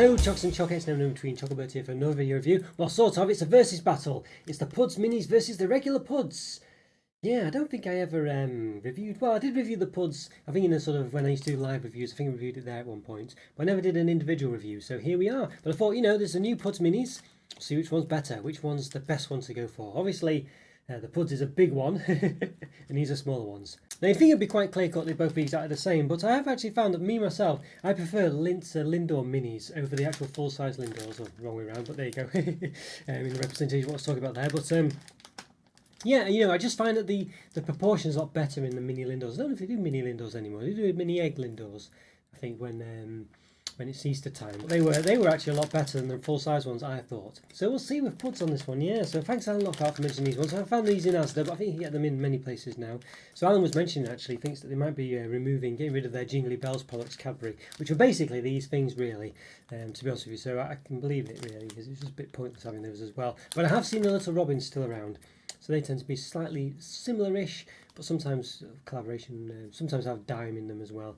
Hello Chocks and Chockets, now in between Roberto here for another video review. Well, sort of, it's a versus battle. It's the Puds Minis versus the regular Puds. Yeah, I don't think I ever reviewed, well I did review the Puds, I think in the sort of, when I used to do live reviews, I think I reviewed it there at one point. But I never did an individual review, so here we are. But I thought, there's a new Puds Minis, see which one's better, which one's the best one to go for. Obviously, the Puds is a big one, and these are smaller ones. Now you think it'd be quite clear cut, they'd both be exactly the same, but I have actually found that myself, I prefer Lindor Minis over the actual full-size Lindors, or wrong way around, but there you go, in the representation what I was talking about there. But yeah, I just find that the proportion's a lot better in the mini Lindors. I don't know if they do mini Lindors anymore, they do mini egg Lindors, I think, when it's Easter time. But they were actually a lot better than the full-size ones, I thought. So we'll see with Puds on this one, yeah. So thanks Alan Lockhart for mentioning these ones. I found these in Asda, but I think you can get them in many places now. So Alan was mentioning, actually, thinks that they might be getting rid of their Jingly Bells products, Cadbury, which are basically these things, really, to be honest with you. So I can believe it, really, because it's just a bit pointless having those as well. But I have seen the Little Robins still around. So they tend to be slightly similar-ish, but sometimes collaboration, sometimes have dime in them as well.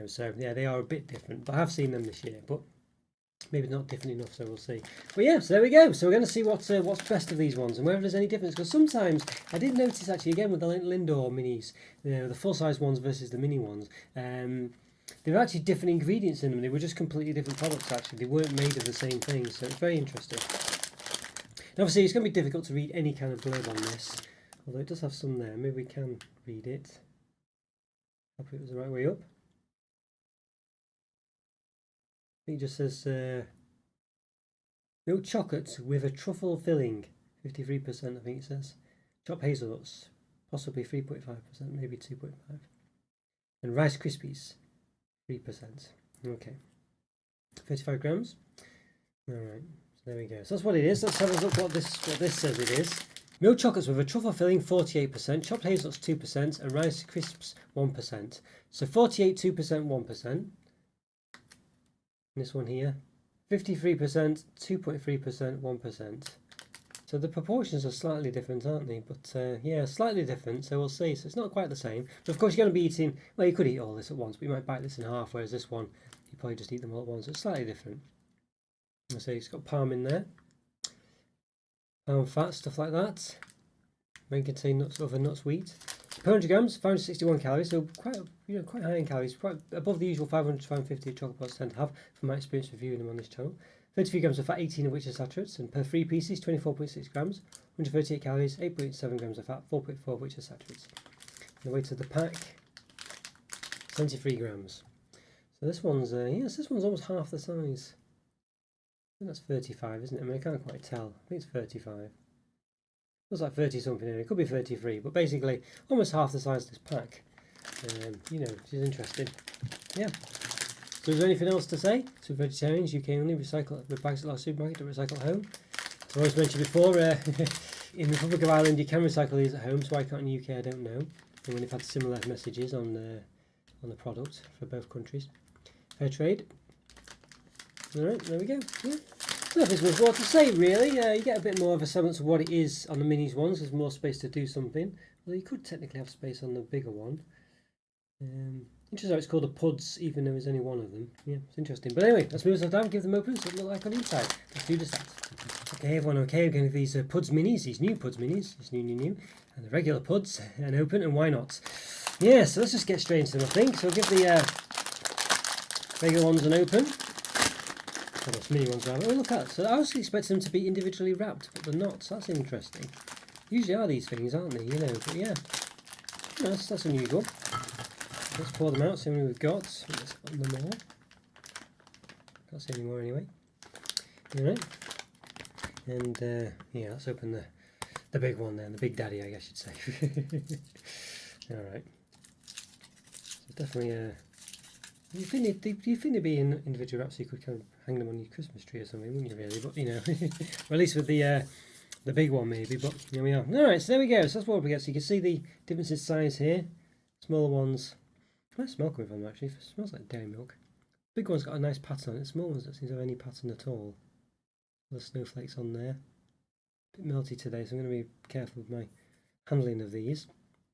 So yeah, they are a bit different, but I have seen them this year, but maybe not different enough, so we'll see. But yeah, so there we go. So we're going to see what's best of these ones and whether there's any difference, because sometimes I did notice actually again with the Lindor Minis, the full-size ones versus the mini ones, there were actually different ingredients in them. They were just completely different products actually. They weren't made of the same thing, so it's very interesting. And obviously it's going to be difficult to read any kind of blurb on this, although it does have some there. Maybe we can read it. Hope it was the right way up. It just says milk chocolate with a truffle filling, 53%. I think it says chopped hazelnuts, possibly 3.5%, maybe 2.5, and Rice Krispies, 3%. Okay, 35 grams. All right, so there we go. So that's what it is. Let's have a look what this says it is. Milk chocolates with a truffle filling, 48%, chopped hazelnuts 2%, and Rice Crisps 1%. So 48, 2%, 1%. This one here, 53%, 2.3%, 1%. So the proportions are slightly different, aren't they? But yeah, slightly different, so we'll see. So it's not quite the same. But of course you're going to be eating, well, you could eat all this at once, but you might bite this in half, whereas this one, you probably just eat them all at once. So it's slightly different. So it's got palm in there. Palm fat, stuff like that. May contain nuts, other nuts, wheat. Per 100 grams, 561 calories, so quite high in calories, quite above the usual 500 to 550 chocolate pods tend to have, from my experience reviewing them on this channel. 33 grams of fat, 18 of which are saturates, and per 3 pieces, 24.6 grams, 138 calories, 8.7 grams of fat, 4.4 of which are saturates. And the weight of the pack, 73 grams. So this one's, yes, this one's almost half the size. I think that's 35, isn't it? I mean, I can't quite tell. I think it's 35. Looks like 30 something here. It could be 33, but basically almost half the size of this pack. Which is interesting. Yeah. So is there anything else to say? So vegetarians, UK only, recycle with bags at our supermarket to recycle at home. So I always mentioned before, in the Republic of Ireland you can recycle these at home, so why can't in the UK I don't know. And when they've had similar messages on the product for both countries. Fair trade. Alright, there we go. Yeah. Nothing much more to say really. You get a bit more of a semblance of what it is on the minis ones. There's more space to do something. Well, you could technically have space on the bigger one. Interesting how it's called a Puds, even though there's only one of them. Yeah, it's interesting. But anyway, let's move this down, give them open, so it look like on the inside. Let's do just that. Okay, everyone okay? We're going to these Puds Minis, these new Puds Minis, this new, and the regular Puds, and open, and why not? Yeah, so let's just get straight into them, I think. So I'll give the regular ones an open. Those mini ones rather. Oh, look at that. So I was expecting them to be individually wrapped, but they're not. So that's interesting. Usually are these things, aren't they? But yeah. That's unusual. Let's pour them out, see how many we've got. Let's open them all. Can't see any more anyway. Alright. And yeah, let's open the big one then, the big daddy, I guess you'd say. Alright. So definitely do you think they'd be in individual wraps so you could kind of hang them on your Christmas tree or something, wouldn't you really? But or at least with the big one maybe, but here we are. Alright, so there we go. So that's what we get. So you can see the difference in size here. Smaller ones, I smell coming from them actually. It smells like dairy milk. Big one's got a nice pattern on it. Small ones don't seem to have any pattern at all. The snowflakes on there. A bit melty today, so I'm going to be careful with my handling of these.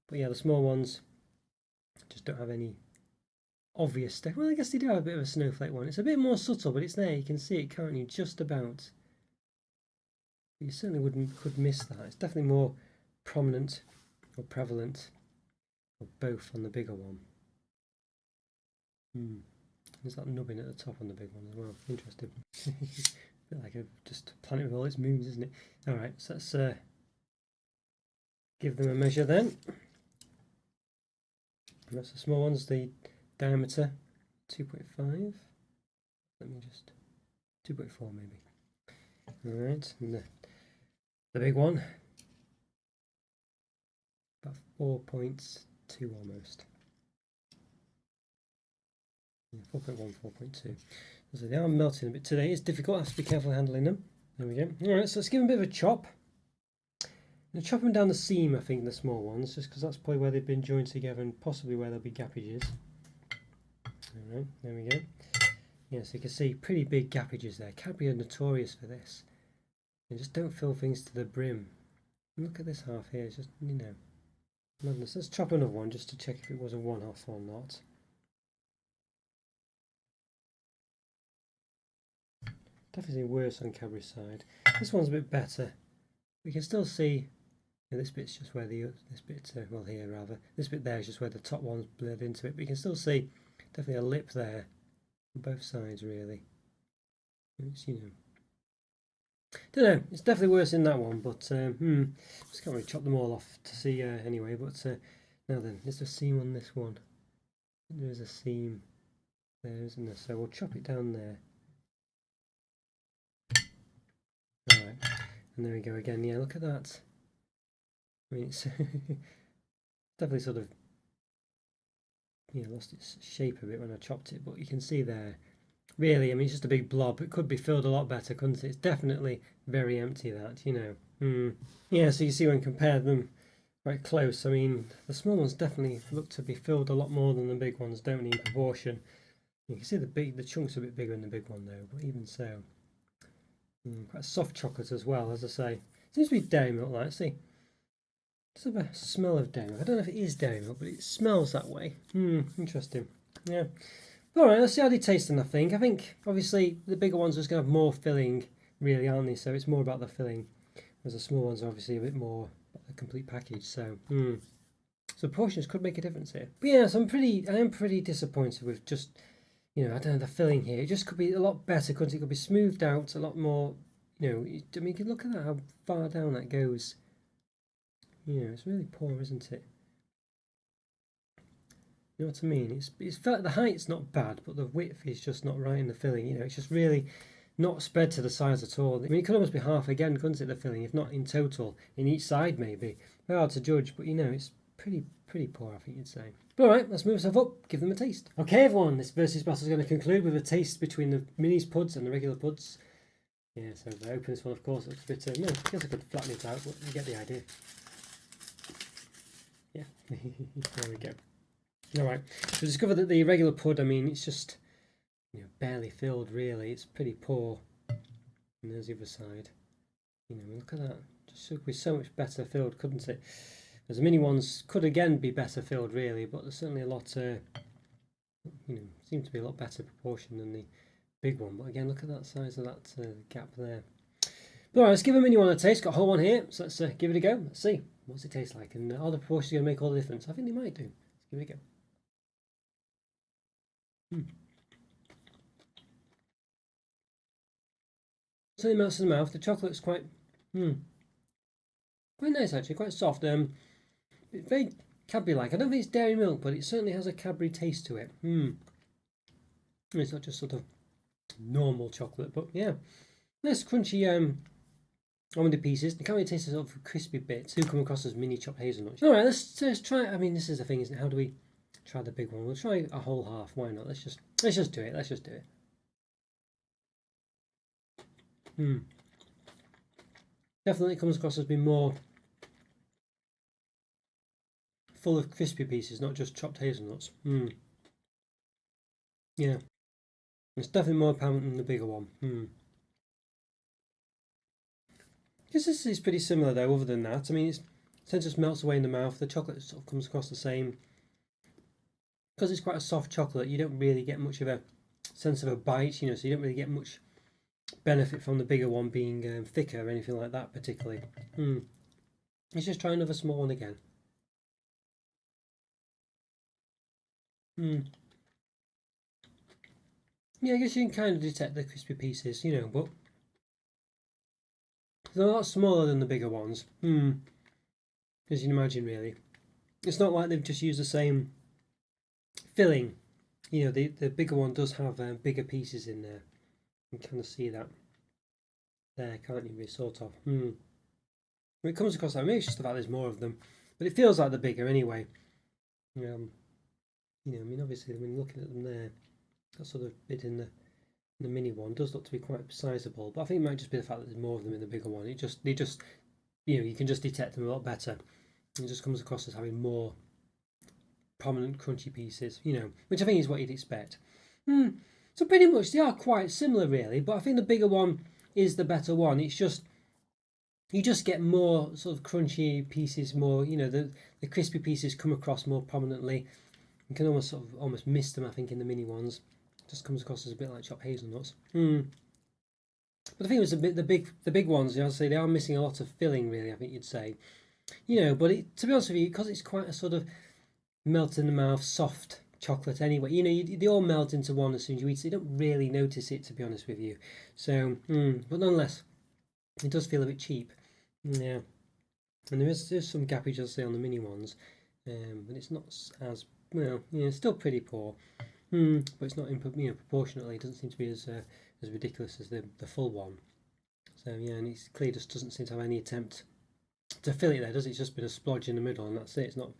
But yeah, the small ones just don't have any obvious stuff. Well, I guess they do have a bit of a snowflake one. It's a bit more subtle, but it's there. You can see it, can't you? Just about. You certainly could miss that. It's definitely more prominent or prevalent, or both on the bigger one. There's that nubbin at the top on the big one as well. Interesting. A bit like just a planet with all its moons, isn't it? All right, so let's give them a measure then. And that's the small ones. The diameter 2.5. Let me just 2.4 maybe. All right, and the big one about 4.2 almost. 4.1, 4.2. So they are melting a bit today. It's difficult. I have to be careful handling them. There we go. All right, so let's give them a bit of a chop. I'm chop them down the seam, I think, the small ones, just because that's probably where they've been joined together and possibly where there'll be gappages. All right, there we go. Yeah, so you can see pretty big gappages there. Cadbury are notorious for this. They just don't fill things to the brim. Look at this half here. It's just, you know, madness. Let's chop another one just to check if it was a one-off or not. Definitely worse on Cadbury's side. This one's a bit better. We can still see this bit's just where this bit, well here rather, this bit there is just where the top one's bled into it. But you can still see definitely a lip there on both sides really. It's, you know, don't know. It's definitely worse in that one, but just can't really chop them all off to see anyway. But now then, there's a seam on this one. There is a seam there, isn't there? So we'll chop it down there. Alright, and there we go again. Yeah, look at that. I mean, it's definitely sort of, yeah, lost its shape a bit when I chopped it, but you can see there, really, I mean, it's just a big blob. It could be filled a lot better, couldn't it? It's definitely very empty, that, you know. Yeah, so you see when compared them right close, I mean, the small ones definitely look to be filled a lot more than the big ones, don't they, in proportion. You can see the chunks are a bit bigger in the big one though, but even so. Quite soft chocolate as well, as I say. Seems to be dairy milk, like, see. Just have a smell of dairy milk. I don't know if it is dairy milk, but it smells that way. Interesting. Yeah. Alright, let's see how they taste then, I think. I think, obviously, the bigger ones are just going to have more filling, really, aren't they? So it's more about the filling. Whereas the small ones are obviously a bit more about the complete package. So, so portions could make a difference here. But yeah, so I am pretty disappointed with just, you know, I don't know, the filling here. It just could be a lot better, couldn't it? It could be smoothed out a lot more, you know. I mean, you can look at that, how far down that goes. You know, it's really poor, isn't it? You know what I mean? It's felt the height's not bad, but the width is just not right in the filling. You know, it's just really not spread to the sides at all. I mean, it could almost be half again, couldn't it, the filling, if not in total, in each side maybe. Very hard to judge, but you know, it's pretty poor, I think you'd say. But alright, let's move ourselves up, give them a taste. Okay everyone, this versus battle is going to conclude with a taste between the minis puds and the regular puds. Yeah, so if I open this one, of course, it looks a bit, no, I guess I could flatten it out, but you get the idea. Yeah, there we go. Alright, so discovered that the regular pud, I mean, it's just, you know, barely filled really. It's pretty poor. And there's the other side. You know, look at that. Just could be so much better filled, couldn't it? Whereas the mini ones could again be better filled really, but there's certainly a lot, you know, seems to be a lot better proportion than the big one. But again, look at that size of that gap there. But alright, let's give a mini one a taste. Got a whole one here, so let's give it a go. Let's see what's it taste like, and are the proportions going to make all the difference? I think they might do. Let's give it a go. Certainly melts in the mouth. The chocolate's quite nice actually, quite soft. Very Cadbury-like. I don't think it's dairy milk, but it certainly has a Cadbury taste to it. It's not just sort of normal chocolate, but yeah, nice crunchy almondy pieces. The Cadbury taste is sort of crispy bits. Do come across as mini chopped hazelnuts. All right, let's try. I mean, this is the thing, isn't it? How do we try the big one? We'll try a whole half. Why not? Let's just do it. Let's just do it. Definitely comes across as being more full of crispy pieces, not just chopped hazelnuts. Yeah, it's definitely more apparent than the bigger one. Because this is pretty similar though, other than that. I mean, it just melts away in the mouth. The chocolate sort of comes across the same. because it's quite a soft chocolate, you don't really get much of a sense of a bite, you know, so you don't really get much benefit from the bigger one being thicker or anything like that particularly. Let's just try another small one again. Yeah, I guess you can kind of detect the crispy pieces, you know, but they're a lot smaller than the bigger ones. As you can imagine, really. It's not like they've just used the same filling. You know, the bigger one does have bigger pieces in there. You can kind of see that there, can't you? Really, sort of. When it comes across that, maybe it's just the fact there's more of them, but it feels like they're bigger anyway. You know, I mean, obviously, when looking at them there, that sort of bit in the mini one does look to be quite sizable, but I think it might just be the fact that there's more of them in the bigger one. They just, you know, you can just detect them a lot better. It just comes across as having more prominent crunchy pieces, you know, which I think is what you'd expect. So pretty much they are quite similar, really, but I think the bigger one is the better one. It's just you just get more sort of crunchy pieces, more, you know, the crispy pieces come across more prominently. You can almost almost miss them, I think, in the mini ones. It just comes across as a bit like chopped hazelnuts. But the thing was, the big ones, you know, I'd say they are missing a lot of filling, really. I think you'd say, you know, but to be honest with you, because it's quite a sort of melt in the mouth, soft chocolate anyway. You know, they all melt into one as soon as you eat it. You don't really notice it, to be honest with you. So, but nonetheless, it does feel a bit cheap. Yeah, and there's some gappage, I'll say, on the mini ones, but it's not as well. You know, it's still pretty poor, but it's not proportionately. It doesn't seem to be as ridiculous as the full one. So yeah, and it clearly just doesn't seem to have any attempt to fill it there, does it? It's just been a splodge in the middle, and that's it. It's not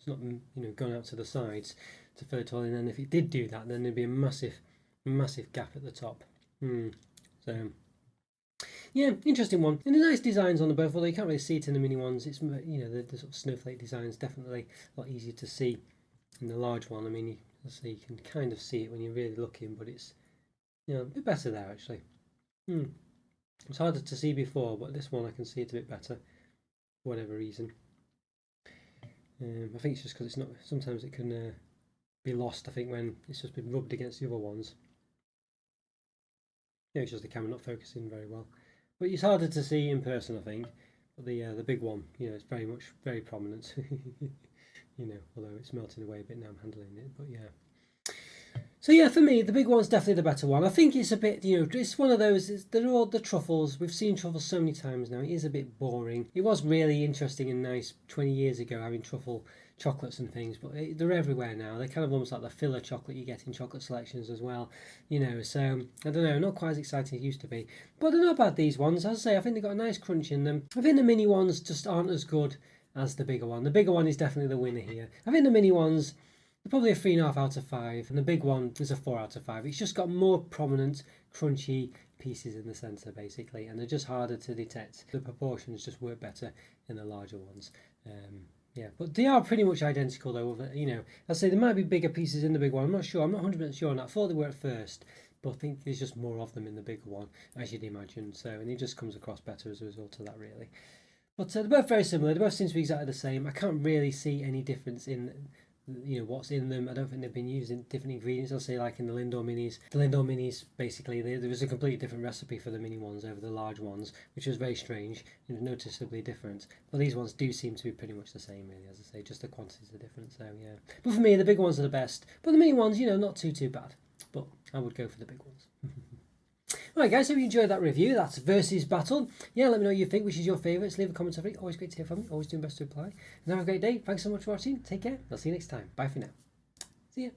you know, gone out to the sides to fill it all in. And if it did do that, then there'd be a massive gap at the top. So yeah, interesting one. And the nice designs on the both, although you can't really see it in the mini ones. It's, you know, the sort of snowflake design is definitely a lot easier to see in the large one. I mean, you can kind of see it when you're really looking, but it's, you know, a bit better there actually. It's harder to see before, but this one I can see it a bit better for whatever reason. I think it's just because it's not. Sometimes it can be lost. I think when it's just been rubbed against the other ones. Yeah, it's just the camera not focusing very well. But it's harder to see in person, I think. But the big one, you know, it's very prominent. You know, although it's melting away a bit now I'm handling it. But yeah. So yeah, for me, the big one's definitely the better one. I think it's a bit, you know, it's one of those. They're all the truffles. We've seen truffles so many times now. It is a bit boring. It was really interesting and nice 20 years ago having truffle chocolates and things, but they're everywhere now. They're kind of almost like the filler chocolate you get in chocolate selections as well, you know. So I don't know, not quite as exciting as it used to be, but they're not bad, these ones. As I say, I think they've got a nice crunch in them. I think the mini ones just aren't as good as the bigger one. The bigger one is definitely the winner here. I think the mini ones, probably a 3.5 out of 5, and the big one is a 4 out of 5. It's just got more prominent, crunchy pieces in the centre, basically, and they're just harder to detect. The proportions just work better in the larger ones. Yeah, but they are pretty much identical, though. You know, I'd say there might be bigger pieces in the big one. I'm not sure. I'm not 100% sure on that. I thought they were at first, but I think there's just more of them in the bigger one, as you'd imagine. So, and it just comes across better as a result of that, really. But they're both very similar. They both seem to be exactly the same. I can't really see any difference in, you know, what's in them. I don't think they've been using different ingredients. I'll say like in the Lindor Minis. The Lindor Minis, basically, there was a completely different recipe for the mini ones over the large ones, which was very strange. It was noticeably different. But these ones do seem to be pretty much the same, really, as I say. Just the quantities are different, so yeah. But for me, the big ones are the best. But the mini ones, you know, not too bad. But I would go for the big ones. Alright guys, hope you enjoyed that review. That's Versus Battle. Yeah, let me know what you think, which is your favourites. Leave a comment over it. Always great to hear from you. Always doing best to reply. And have a great day. Thanks so much for watching. Take care. I'll see you next time. Bye for now. See ya.